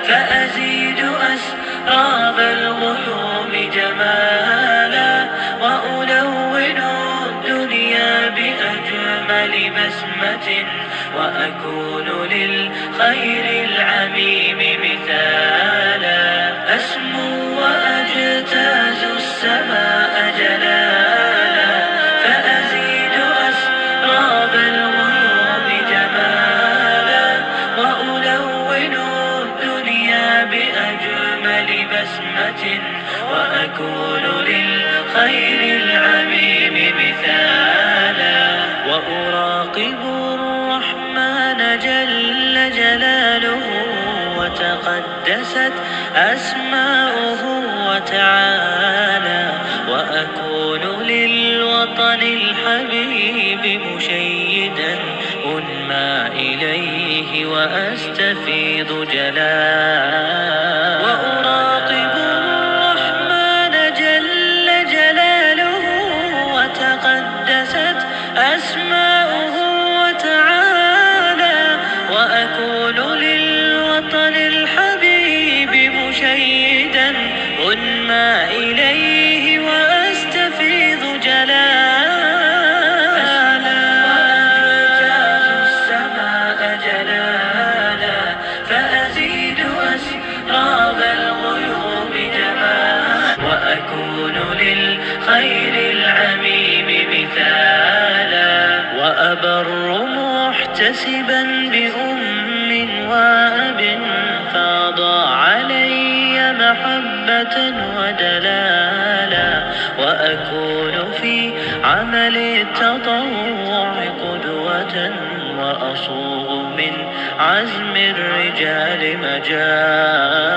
فأزيد أسراب الغيوم جمالا، وألون الدنيا بأجمل بسمة، وأكون للخير العميم مثالا. أسمو وأجتاز السماء جلالا، فأزيد أسراب الغيوم جمالا، وألون الدنيا بأجمل بسمة، وأكون للخير العميم مثالا. وأراقب الرحمن جل جلاله، وتقدست أسماؤه وتعالى، وأكون للوطن الحبيب مشيدا أنمى إليه وأستفيض جلالا. وأراقب الرحمن جل جلاله، وتقدست أسماؤه وتعالى، وأكون للوطن الحبيب مشيدا أنمى إليه وأستفيض جلالا. وأجتاز السماء جلالا، فأزيد أسراب الغيوم جمالا، وأكون للخير العميم مثالا. وأبر محتسبا بأم وأب، فاض علي محبة ودلالا، وأكون في عمل التطوع قدوة، وأصوغ من عزم الرجال مجالا.